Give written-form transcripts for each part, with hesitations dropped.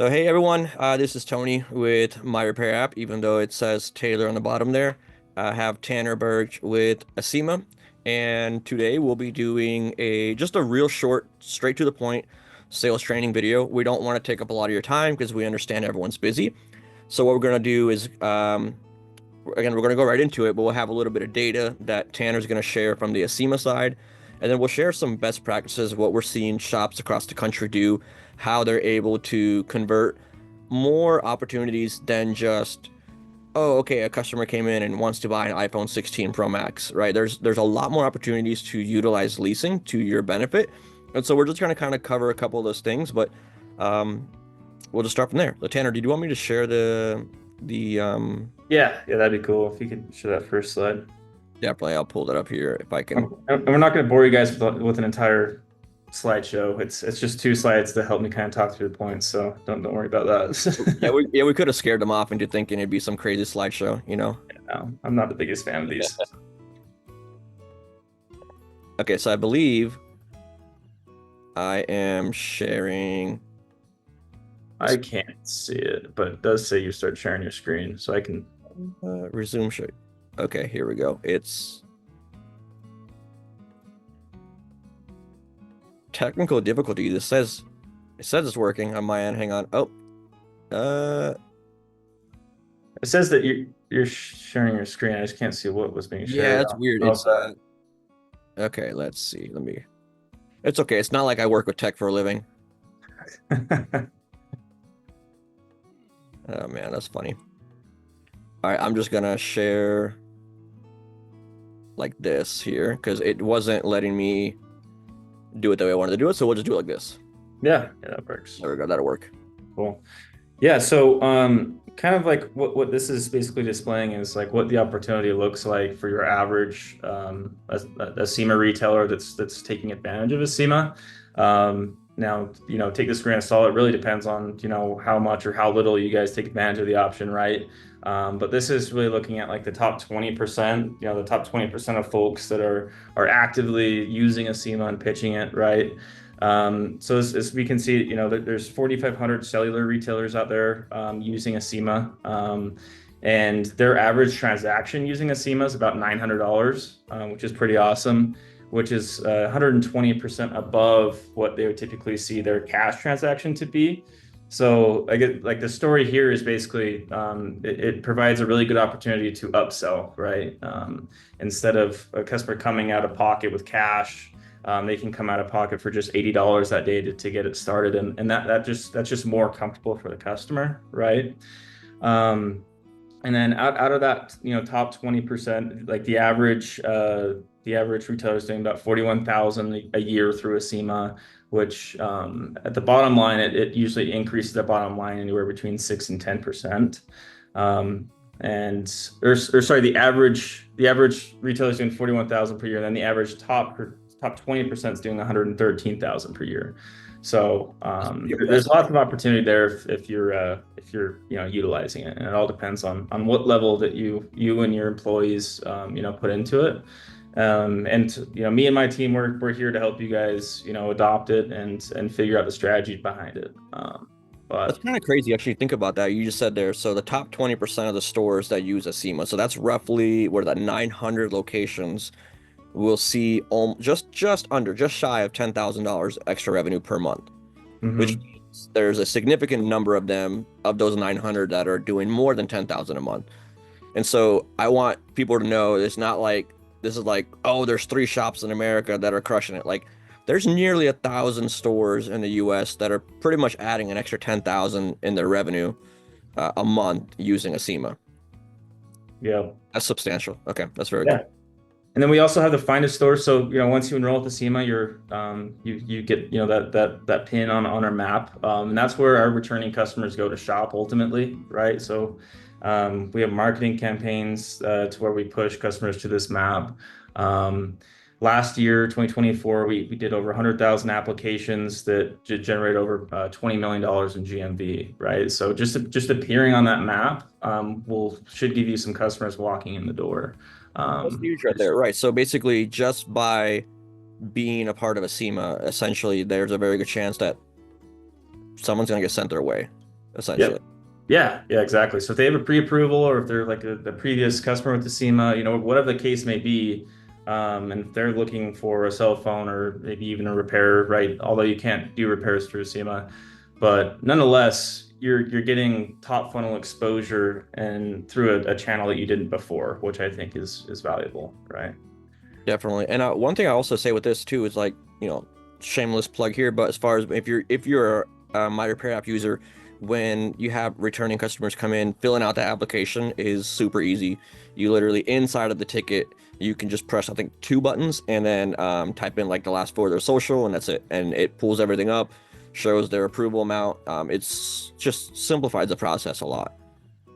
So hey everyone, this is Tony with MyRepairApp. Even though it says Taylor on the bottom there, I have Tanner Burge with Acima, and today we'll be doing just a real short, straight to the point sales training video. We don't want to take up a lot of your time because we understand everyone's busy. So what we're going to do is, again, we're going to go right into it, but we'll have a little bit of data that Tanner's going to share from the Acima side, and then we'll share some best practices, what we're seeing shops across the country do, how they're able to convert more opportunities than just, oh, okay, a customer came in and wants to buy an iPhone 16 Pro Max, right? There's a lot more opportunities to utilize leasing to your benefit. And so we're just going to kind of cover a couple of those things, but um, we'll just start from there. So Tanner, did you want me to share the Yeah, that'd be cool if you could show that first slide. definitely I'll pull that up here if I can. And we're not going to bore you guys with an entire slideshow. It's just two slides to help me kind of talk through the points, so don't worry about Yeah, that. we could have scared them off into thinking it'd be some crazy slideshow, you know? No, I'm not the biggest fan of these. Okay, so I believe I am sharing. I can't see it, but it does say you start sharing your screen, so I can. Resume share. Okay, here we go. It's technical difficulty. It says it's working on my end. Hang on. Oh, uh, It says that you're sharing your screen. I just can't see what was being yeah, shared. that's weird. Oh, Okay. Let's see. It's okay. It's not like I work with tech for a living. Oh man, that's funny. All right, I'm just gonna share like this here because it wasn't letting me do it the way I wanted to do it. So we'll just do it like this. yeah, that works. There we go. That'll work. Cool. Yeah, so kind of like what this is basically displaying is like what the opportunity looks like for your average Acima retailer that's taking advantage of Acima. Now, take this grain of salt. It really depends on, how much or how little you guys take advantage of the option, right? But this is really looking at like the top 20%, the top 20% of folks that are actively using Acima and pitching it, right? So as we can see, there's 4,500 cellular retailers out there using Acima, and their average transaction using Acima is about $900, which is pretty awesome, which is 120% above what they would typically see their cash transaction to be. So I get like the story here is basically it provides a really good opportunity to upsell, right? Instead of a customer coming out of pocket with cash, they can come out of pocket for just $80 that day to get it started, and that's just more comfortable for the customer, right? And then out of that, top 20%, like the average retailer is doing about 41,000 a year through Acima, which at the bottom line, it usually increases the bottom line anywhere between 6 and 10%. Sorry, the average retailer is doing 41,000 per year, and then the average top 20% is doing 113,000 per year. So there's lots of opportunity there if you're utilizing it, and it all depends on what level that you and your employees put into it. Me and my team, we're here to help you guys adopt it and figure out the strategy behind it. That's But kind of crazy. Actually, think about that. You just said there. So the top 20% of the stores that use Acima. So that's roughly what are that 900 locations will see just shy of $10,000 extra revenue per month, which mhm. means there's a significant number of them of those 900 that are doing more than 10,000 a month. And so I want people to know it's not like this is like, oh, there's 3 shops in America that are crushing it. Like there's nearly 1,000 stores in the US that are pretty much adding an extra 10,000 in their revenue a month using Acima. Yeah. That's substantial. Okay, that's very Yeah. cool. And then we also have the find a store. So, once you enroll with Acima, you get, that pin on our map. And that's where our returning customers go to shop ultimately, right? So, we have marketing campaigns to where we push customers to this map. Last year, 2024, we did over 100,000 applications that generate over $20 million in GMV, right? So just appearing on that map should give you some customers walking in the door. That's huge right there. Right. So basically, just by being a part of Acima, essentially, there's a very good chance that someone's going to get sent their way. essentially. Yep. Yeah, exactly. So if they have a pre-approval or if they're like a previous customer with Acima, whatever the case may be, and if they're looking for a cell phone or maybe even a repair, right? Although you can't do repairs through Acima, but nonetheless, you're getting top funnel exposure and through a channel that you didn't before, which I think is valuable, right? Definitely. And one thing I also say with this too is like, shameless plug here, but as far as if you're a My Repair app user, when you have returning customers come in, filling out the application is super easy. You literally inside of the ticket, you can just press I think two buttons and then type in like the last four of their social and that's it. And it pulls everything up, shows their approval amount. It's just simplifies the process a lot.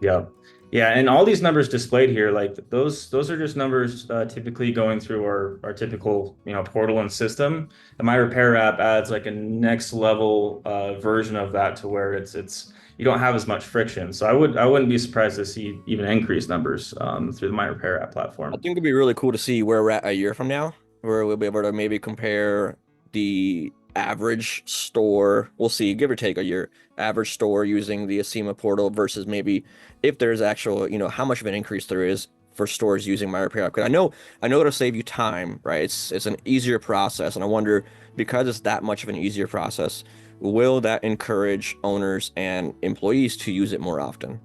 Yeah. Yeah, and all these numbers displayed here, like those are just numbers typically going through our typical, portal and system. And my repair app adds like a next level version of that to where it's you don't have as much friction. So I wouldn't be surprised to see even increased numbers through the my repair app I platform. think it'd be really cool to see where we're at a year from now, where we'll be able to maybe compare the average store, we'll see, give or take a year, average store using the Acima portal versus maybe if there's actual, how much of an increase there is for stores using My Repair App. Because I know it'll save you time, right? It's an easier process, and I wonder because it's that much of an easier process, will that encourage owners and employees to use it more often?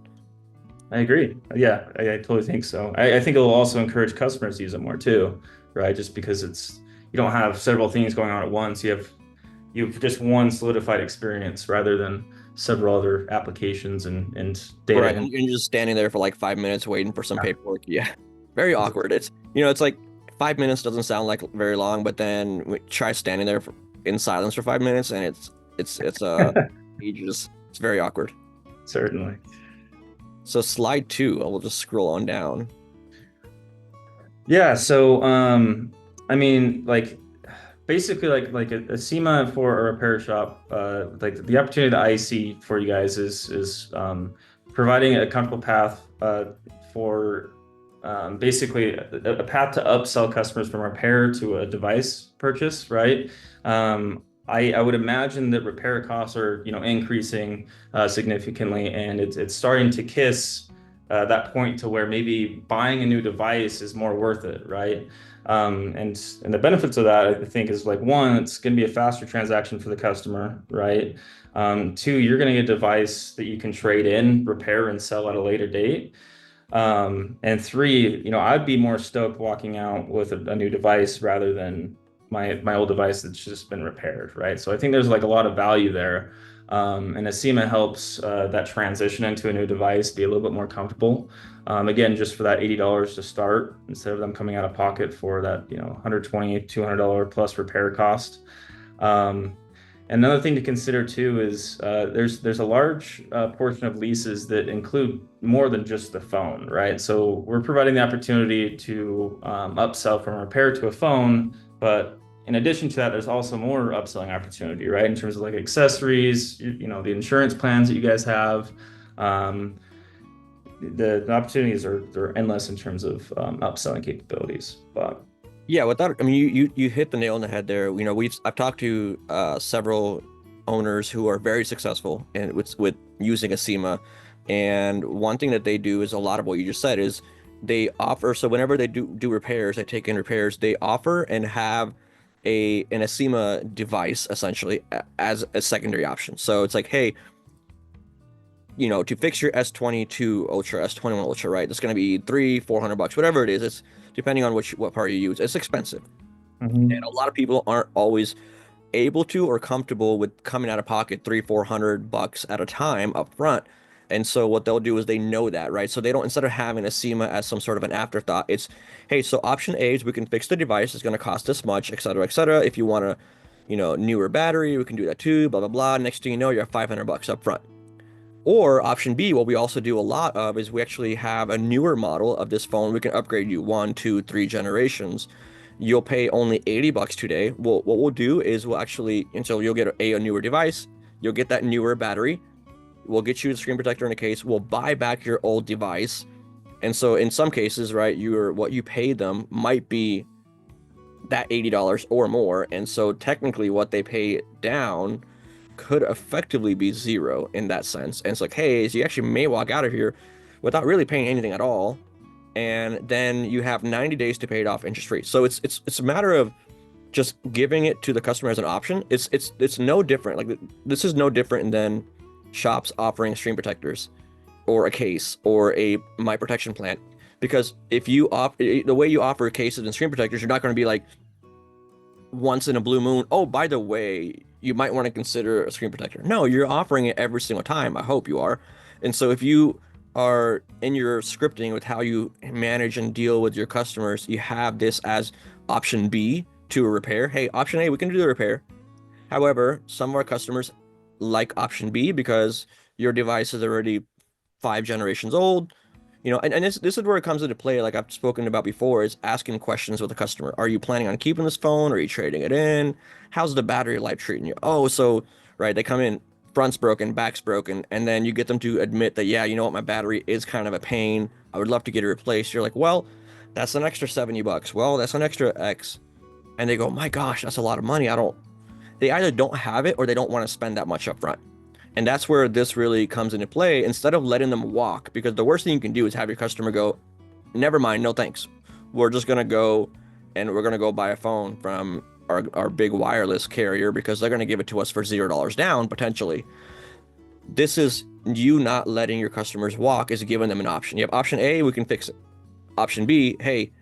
I agree. Yeah, I totally think so. I think it'll also encourage customers to use it more too, right? Just because you don't have several things going on at once. You've just one solidified experience rather than several other applications and data. Right, and you're just standing there for like 5 minutes waiting for some paperwork. Yeah, very awkward. It's like 5 minutes doesn't sound like very long, but then we try standing there in silence for 5 minutes, and it's ages. It's very awkward. Certainly. So slide two, I will just scroll on down. Yeah, so I mean like basically like a SEMA for a repair shop, like the opportunity that I see for you guys is providing a comfortable path for basically a path to upsell customers from repair to a device purchase, right? I would imagine that repair costs are increasing significantly, and it's starting to kiss that point to where maybe buying a new device is more worth it, right? And the benefits of that, I think, is like one, it's going to be a faster transaction for the customer, right? Two, you're going to get a device that you can trade in, repair, and sell at a later date. And three, I'd be more stoked walking out with a new device rather than my old device that's just been repaired, right? So I think there's like a lot of value there. And Acima helps that transition into a new device be a little bit more comfortable. Again, just for that $80 to start, instead of them coming out of pocket for that, $120, $200 plus repair cost. Um, Another thing to consider too is there's a large portion of leases that include more than just the phone, right? So we're providing the opportunity to upsell from a repair to a phone, but in addition to that, there's also more upselling opportunity, right? In terms of like accessories, the insurance plans that you guys have. Um, the opportunities are endless in terms of upselling capabilities. But Yeah, without, I mean, you hit the nail on the head there. I've talked to several owners who are very successful and with using Acima, and one thing that they do is a lot of what you just said is they offer. So whenever they do repairs, they take in repairs, they offer and have an Acima device essentially as a secondary option. So it's like, hey, to fix your S22 Ultra, S21 Ultra, right? It's going to be 300-400 bucks, whatever it is. It's depending on what part you use. It's expensive, and Mhm. a lot of people aren't always able to or comfortable with coming out of pocket 300-400 bucks at a time up front. And so what they'll do is they know that, right? So they don't, instead of having a SEMA as some sort of an afterthought, it's, hey, so option A is we can fix the device. It's going to cost this much, et cetera, et cetera. If you want a, newer battery, we can do that too, blah, blah, blah. Next thing you know, you're 500 bucks up front. Or option B, what we also do a lot of is we actually have a newer model of this phone. We can upgrade you one, two, three generations. You'll pay only 80 bucks today. Well, what we'll do is we'll actually, and so you'll get a newer device. You'll get that newer battery. We'll get you the screen protector in a case. We'll buy back your old device. And so in some cases, right, what you paid them might be that $80 or more. And so technically what they pay down could effectively be zero in that sense. And it's like, hey, so you actually may walk out of here without really paying anything at all, and then you have 90 days to pay it off interest free. So it's a matter of just giving it to the customer as an option. It's no different. Like this is no different than shops offering screen protectors or a case or a my protection plan. Because if you offer the way you offer cases and screen protectors, you're not going to be like once in a blue moon, oh, by the way, you might want to consider a screen protector. No, you're offering it every single time. I hope you are. And so if you are in your scripting with how you manage and deal with your customers, you have this as option B to a repair. Hey, option A, we can do the repair. However, some of our customers like option B because your device is already 5 generations old. And this is where it comes into play, like I've spoken about before, is asking questions with the customer. Are you planning on keeping this phone? Are you trading it in? How's the battery life treating you? Oh, so, right, they come in, front's broken, back's broken, and then you get them to admit that, yeah, you know what, my battery is kind of a pain. I would love to get it replaced. You're like, well, that's an extra $70. Well, that's an extra X. And they go, my gosh, that's a lot of money. They either don't have it or they don't want to spend that much up front. And that's where this really comes into play. Instead of letting them walk, because the worst thing you can do is have your customer go, never mind, no thanks. We're just going to go and we're going to go buy a phone from our big wireless carrier because they're going to give it to us for $0 down, potentially. This is you not letting your customers walk, is giving them an option. You have option A, we can fix it. Option B, hey,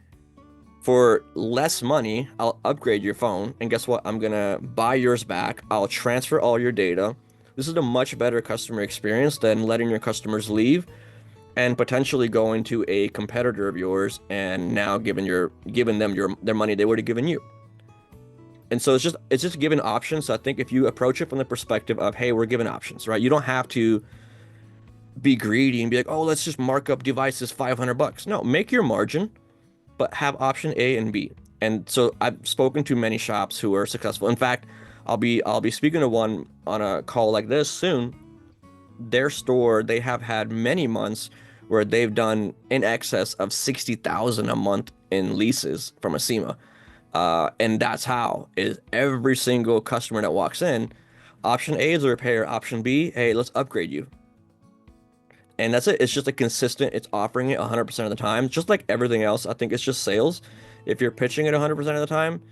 for less money, I'll upgrade your phone. And guess what? I'm going to buy yours back. I'll transfer all your data. This is a much better customer experience than letting your customers leave and potentially going to a competitor of yours and now giving them their money they would have given you. And so it's just giving options. So I think if you approach it from the perspective of, hey, we're giving options, right? You don't have to be greedy and be like, oh, let's just mark up devices $500. No, make your margin, but have option A and B. And so I've spoken to many shops who are successful. In fact, I'll be speaking to one on a call like this soon. Their store, they have had many months where they've done in excess of 60,000 a month in leases from Acima. And that's how is every single customer that walks in, option A is a repair, option B, hey, let's upgrade you. And that's it. It's just a consistent, it's offering it 100% of the time. Just like everything else, I think it's just sales. If you're pitching it 100% of the time,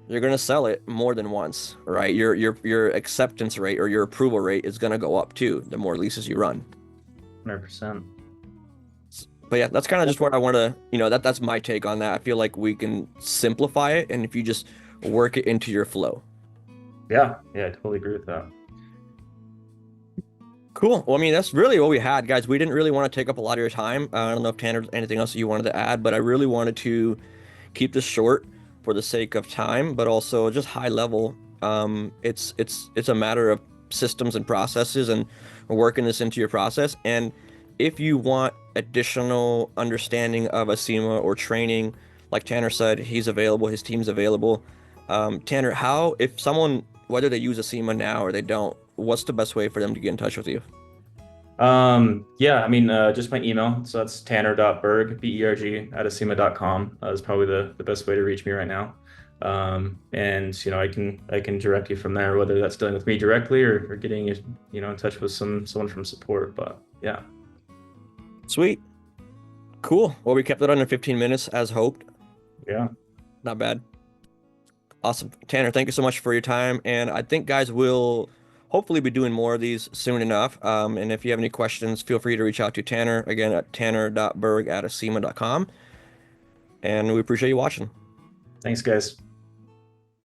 you're going to sell it more than once, right? Your acceptance rate or your approval rate is going to go up too, the more leases you run. 100%. But yeah, that's kind of just what I want to, that's my take on that. I feel like we can simplify it, and if you just work it into your flow. Yeah, I totally agree with that. Cool. Well, I mean, that's really what we had, guys. We didn't really want to take up a lot of your time. I don't know if Tanner, anything else that you wanted to add, but I really wanted to keep this short for the sake of time, but also just high level. It's a matter of systems and processes and working this into your process. And if you want additional understanding of Acima or training, like Tanner said, he's available, his team's available. Tanner, if someone, whether they use Acima now or they don't, what's the best way for them to get in touch with you? Yeah, I mean, just my email. So that's tanner.berg, berg, at acima.com is probably the best way to reach me right now. And I can direct you from there, whether that's dealing with me directly or getting you, in touch with someone from support. But yeah. Sweet. Cool. Well, we kept it under 15 minutes as hoped. Yeah. Not bad. Awesome. Tanner, thank you so much for your time. And I think, guys, we'll hopefully be doing more of these soon enough. And if you have any questions, feel free to reach out to Tanner, again, at tanner.berg@acima.com. And we appreciate you watching. Thanks, guys.